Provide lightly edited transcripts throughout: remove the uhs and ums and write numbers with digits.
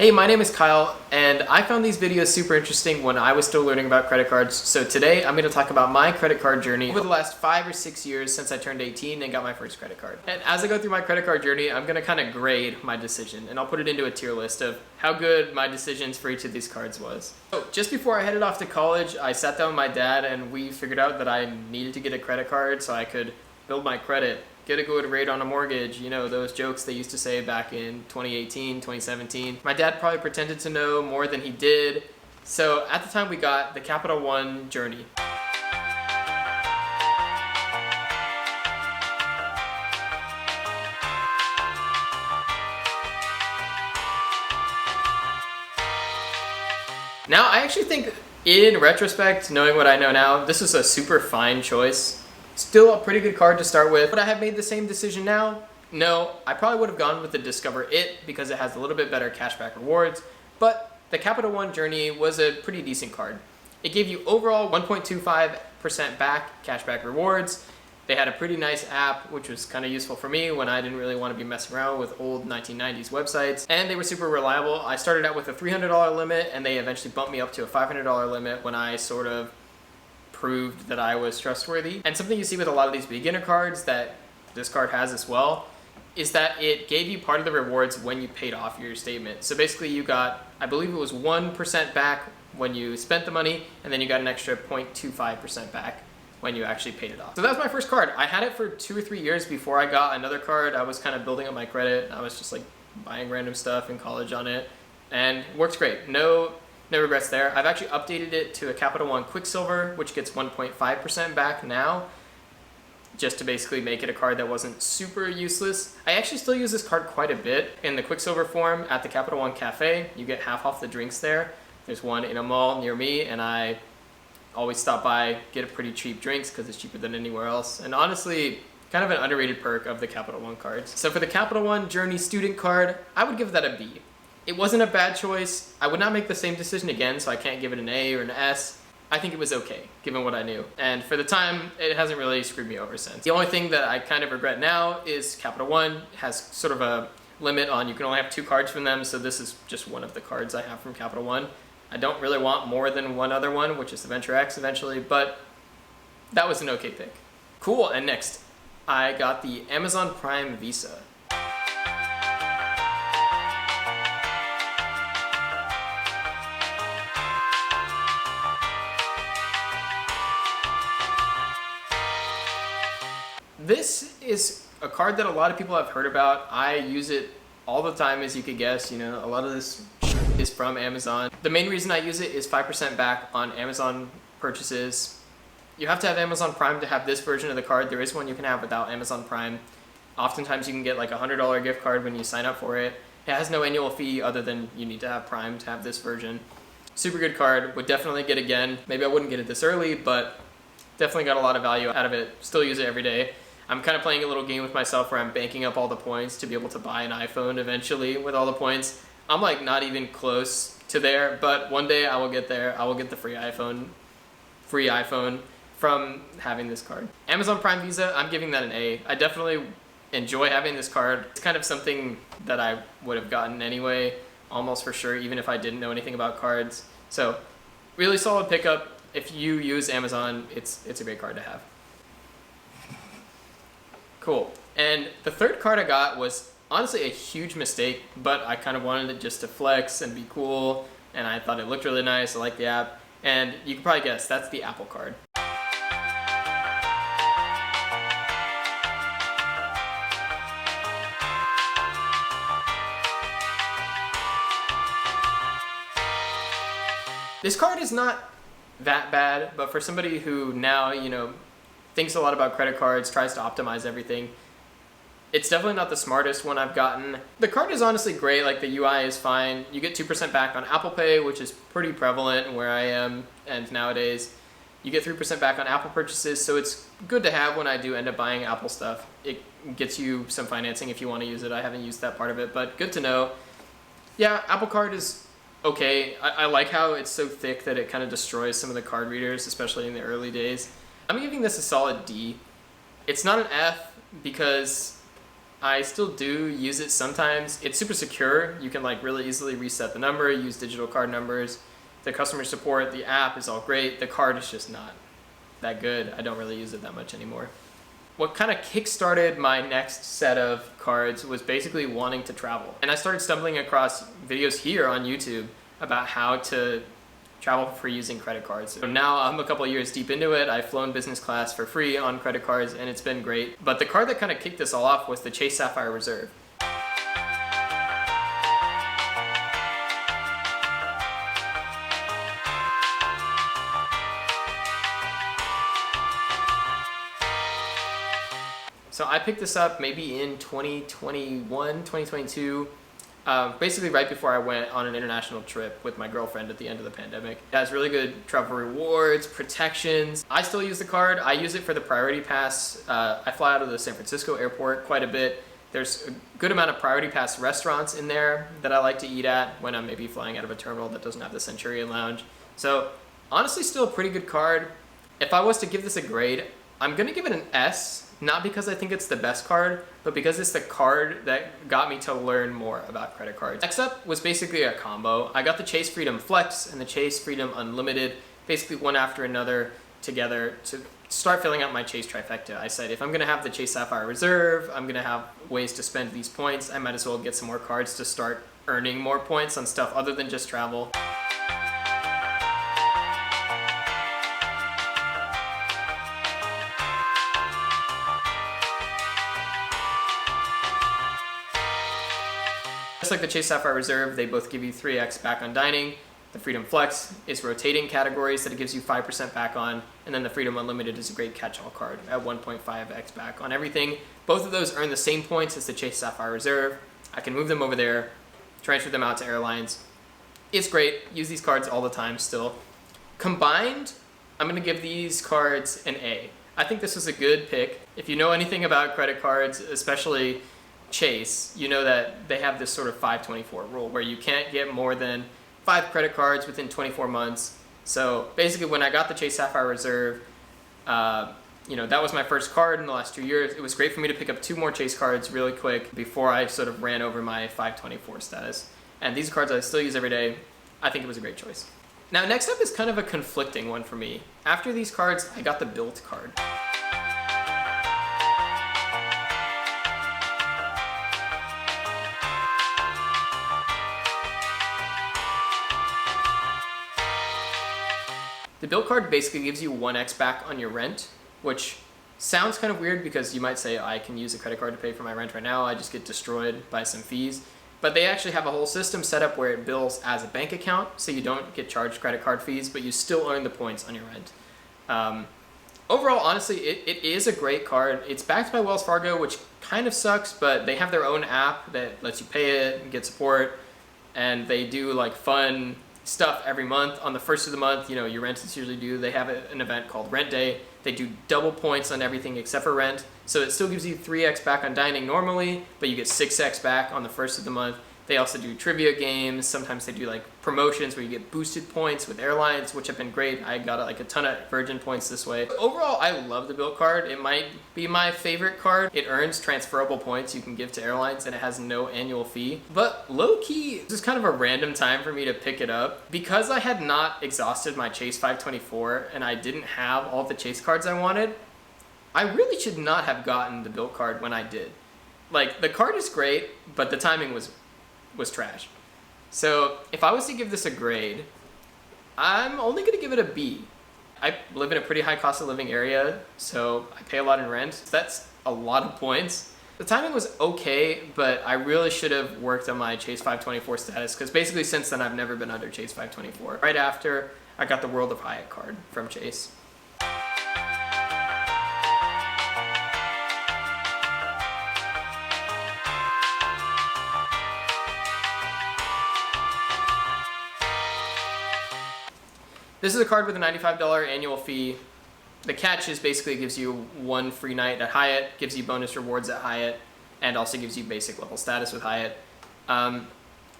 Hey, my name is Kyle, and I found these videos super interesting when I was still learning about credit cards. So today I'm going to talk about my credit card journey over the last 5 or 6 years since I turned 18 and got my first credit card. And as I go through my credit card journey, I'm going to kind of grade my decision, and I'll put it into a tier list of how good my decisions for each of these cards was. So just before I headed off to college, I sat down with my dad and we figured out that I needed to get a credit card so I could build my credit, get a good rate on a mortgage, you know, those jokes they used to say back in 2018, 2017. My dad probably pretended to know more than he did. So at the time we got the Capital One Journey. Now, I actually think in retrospect, knowing what I know now, this is a super fine choice. Still a pretty good card to start with. Would I have made the same decision now? No, I probably would have gone with the Discover It because it has a little bit better cashback rewards, but the Capital One Journey was a pretty decent card. It gave you overall 1.25% back cashback rewards. They had a pretty nice app, which was kind of useful for me when I didn't really want to be messing around with old 1990s websites. And they were super reliable. I started out with a $300 limit, and they eventually bumped me up to a $500 limit when I sort of proved that I was trustworthy. And something you see with a lot of these beginner cards that this card has as well is that it gave you part of the rewards when you paid off your statement. So basically you got, I believe it was 1% back when you spent the money, and then you got an extra 0.25% back when you actually paid it off. So that was my first card. I had it for 2 or 3 years before I got another card. I was kind of building up my credit. I was just like buying random stuff in college on it, and it works great. No regrets there. I've actually updated it to a Capital One Quicksilver, which gets 1.5% back now, just to basically make it a card that wasn't super useless. I actually still use this card quite a bit in the Quicksilver form at the Capital One Cafe. You get half off the drinks there. There's one in a mall near me, and I always stop by, get a pretty cheap drinks because it's cheaper than anywhere else. And honestly, kind of an underrated perk of the Capital One cards. So for the Capital One Journey student card, I would give that a B. It wasn't a bad choice. I would not make the same decision again, so I can't give it an A or an S. I think it was okay, given what I knew. And for the time, it hasn't really screwed me over since. The only thing that I kind of regret now is Capital One has sort of a limit on, you can only have 2 cards from them, so this is just one of the cards I have from Capital One. I don't really want more than one other one, which is the Venture X eventually, but that was an okay pick. Cool, and next, I got the Amazon Prime Visa. This is a card that a lot of people have heard about. I use it all the time, as you could guess. You know, a lot of this is from Amazon. The main reason I use it is 5% back on Amazon purchases. You have to have Amazon Prime to have this version of the card. There is one you can have without Amazon Prime. Oftentimes you can get like a $100 gift card when you sign up for it. It has no annual fee other than you need to have Prime to have this version. Super good card, would definitely get again. Maybe I wouldn't get it this early, but definitely got a lot of value out of it. Still use it every day. I'm kind of playing a little game with myself where I'm banking up all the points to be able to buy an iPhone eventually with all the points. I'm like not even close to there, but one day I will get there. I will get the free iPhone from having this card. Amazon Prime Visa, I'm giving that an A. I definitely enjoy having this card. It's kind of something that I would have gotten anyway, almost for sure, even if I didn't know anything about cards. So really solid pickup. If you use Amazon, it's a great card to have. Cool. And the third card I got was honestly a huge mistake, but I kind of wanted it just to flex and be cool, and I thought it looked really nice. I like the app, and you can probably guess that's the Apple card. This card is not that bad, but for somebody who now, you know, thinks a lot about credit cards, tries to optimize everything, it's definitely not the smartest one I've gotten. The card is honestly great, like the UI is fine. You get 2% back on Apple Pay, which is pretty prevalent where I am, and nowadays you get 3% back on Apple purchases, so it's good to have when I do end up buying Apple stuff. It gets you some financing if you want to use it. I haven't used that part of it, but good to know. Yeah, Apple Card is okay. I like how it's so thick that it kind of destroys some of the card readers, especially in the early days. I'm giving this a solid D. It's not an F because I still do use it sometimes. It's super secure. You can like really easily reset the number, use digital card numbers. The customer support, the app is all great. The card is just not that good. I don't really use it that much anymore. What kind of kick-started my next set of cards was basically wanting to travel. And I started stumbling across videos here on YouTube about how to travel for using credit cards. So now I'm a couple of years deep into it. I've flown business class for free on credit cards and it's been great. But the card that kind of kicked this all off was the Chase Sapphire Reserve. So I picked this up maybe in 2021, 2022, basically right before I went on an international trip with my girlfriend at the end of the pandemic. It has really good travel rewards, protections. I still use the card. I use it for the Priority Pass. I fly out of the San Francisco airport quite a bit. There's a good amount of Priority Pass restaurants in there that I like to eat at when I'm maybe flying out of a terminal that doesn't have the Centurion Lounge. So honestly, still a pretty good card. If I was to give this a grade, I'm gonna give it an S. Not because I think it's the best card, but because it's the card that got me to learn more about credit cards. Next up was basically a combo. I got the Chase Freedom Flex and the Chase Freedom Unlimited, basically one after another together to start filling out my Chase trifecta. I said, if I'm gonna have the Chase Sapphire Reserve, I'm gonna have ways to spend these points, I might as well get some more cards to start earning more points on stuff other than just travel. Just like the Chase Sapphire Reserve, they both give you 3x back on dining. The Freedom Flex is rotating categories that it gives you 5% back on, and then the Freedom Unlimited is a great catch-all card at 1.5x back on everything. Both of those earn the same points as the Chase Sapphire Reserve. I can move them over there, transfer them out to airlines. It's great, use these cards all the time still. Combined, I'm gonna give these cards an A. I think this is a good pick. If you know anything about credit cards, especially Chase, you know that they have this sort of 524 rule where you can't get more than 5 credit cards within 24 months. So basically when I got the Chase Sapphire Reserve, that was my first card in the last 2 years. It was great for me to pick up 2 more Chase cards really quick before I sort of ran over my 524 status. And these cards I still use every day. I think it was a great choice. Now next up is kind of a conflicting one for me. After these cards, I got the Built card. The Built card basically gives you 1x back on your rent, which sounds kind of weird because you might say, I can use a credit card to pay for my rent right now, I just get destroyed by some fees. But they actually have a whole system set up where it bills as a bank account, so you don't get charged credit card fees, but you still earn the points on your rent. Overall, honestly, it is a great card. It's backed by Wells Fargo, which kind of sucks, but they have their own app that lets you pay it and get support, and they do like fun stuff every month. On the first of the month, your rent is usually due. They have an event called Rent Day. They do double points on everything except for rent. So it still gives you 3x back on dining normally, but you get 6x back on the first of the month. They also do trivia games. Sometimes they do like promotions where you get boosted points with airlines, which have been great. I got like a ton of Virgin points this way. Overall, I love the Built card. It might be my favorite card. It earns transferable points you can give to airlines and it has no annual fee. But low key, this is kind of a random time for me to pick it up. Because I had not exhausted my Chase 524 and I didn't have all the Chase cards I wanted, I really should not have gotten the Built card when I did. Like, the card is great, but the timing was trash. So if I was to give this a grade, I'm only gonna give it a B. I live in a pretty high cost of living area, so I pay a lot in rent. So that's a lot of points. The timing was okay, but I really should have worked on my Chase 524 status because basically since then I've never been under Chase 524. Right after, I got the World of Hyatt card from Chase. This is a card with a $95 annual fee. The catch is basically it gives you 1 free night at Hyatt, gives you bonus rewards at Hyatt, and also gives you basic level status with Hyatt.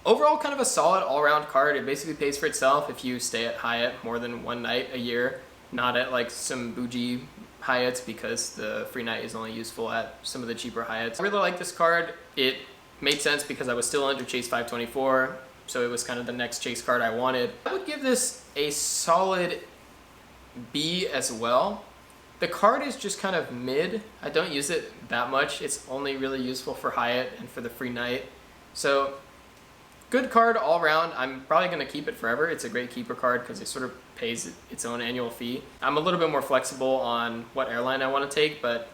Overall, kind of a solid all-around card. It basically pays for itself if you stay at Hyatt more than 1 night a year, not at like some bougie Hyatts because the free night is only useful at some of the cheaper Hyatts. I really like this card. It made sense because I was still under Chase 524, so it was kind of the next Chase card I wanted. I would give this a solid B as well. The card is just kind of mid. I don't use it that much. It's only really useful for Hyatt and for the free night. So good card all around. I'm probably going to keep it forever. It's a great keeper card because it sort of pays its own annual fee. I'm a little bit more flexible on what airline I want to take, but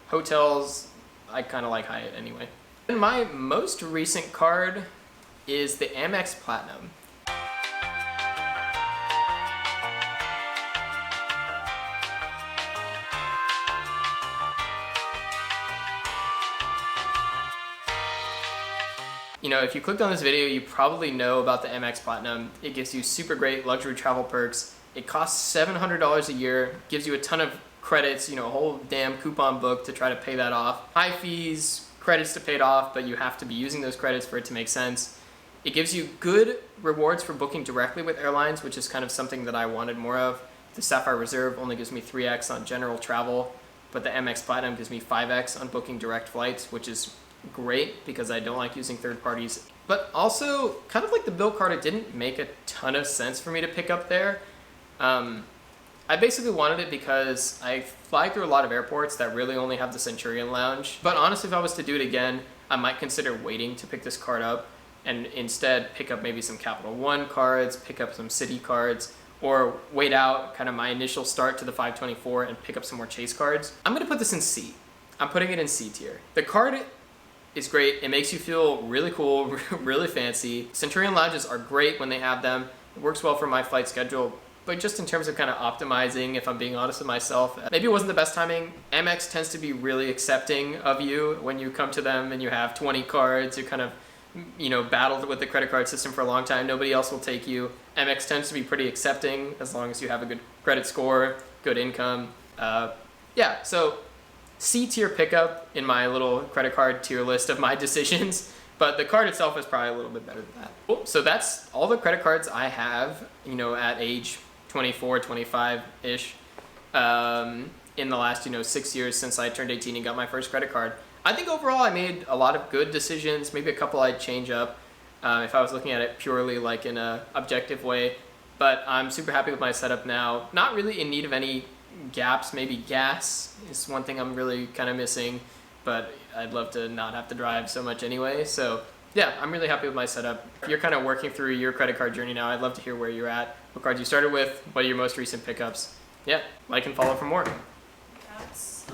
hotels, I kind of like Hyatt anyway. And my most recent card is the Amex Platinum. You know, if you clicked on this video, you probably know about the Amex Platinum. It gives you super great luxury travel perks. It costs $700 a year, gives you a ton of credits, you know, a whole damn coupon book to try to pay that off. High fees, credits to pay it off, but you have to be using those credits for it to make sense. It gives you good rewards for booking directly with airlines, which is kind of something that I wanted more of. The Sapphire Reserve only gives me 3x on general travel, but the Amex Platinum gives me 5x on booking direct flights, which is great because I don't like using third parties. But also, kind of like the bill card, it didn't make a ton of sense for me to pick up there. I basically wanted it because I fly through a lot of airports that really only have the Centurion Lounge. But honestly, if I was to do it again, I might consider waiting to pick this card up and instead pick up maybe some Capital One cards, pick up some Citi cards, or wait out kind of my initial start to the 524 and pick up some more Chase cards. I'm gonna put this in C. I'm putting it in C tier. The card is great. It makes you feel really cool, really fancy. Centurion Lounges are great when they have them. It works well for my flight schedule, but just in terms of kind of optimizing, if I'm being honest with myself, maybe it wasn't the best timing. Amex tends to be really accepting of you when you come to them and you have 20 cards. You're kind of, you know, battled with the credit card system for a long time. Nobody else will take you. Amex tends to be pretty accepting as long as you have a good credit score, good income. Yeah, so C tier pickup in my little credit card tier list of my decisions, but the card itself is probably a little bit better than that. Cool. So that's all the credit cards I have, you know, at age 24, 25-ish, in the last, 6 years since I turned 18 and got my first credit card. I think overall I made a lot of good decisions, maybe a couple I'd change up if I was looking at it purely like in a objective way, but I'm super happy with my setup now. Not really in need of any gaps. Maybe gas is one thing I'm really kind of missing, but I'd love to not have to drive so much anyway. So yeah, I'm really happy with my setup. If you're kind of working through your credit card journey now, I'd love to hear where you're at, what cards you started with, what are your most recent pickups. Yeah, like and follow for more. That's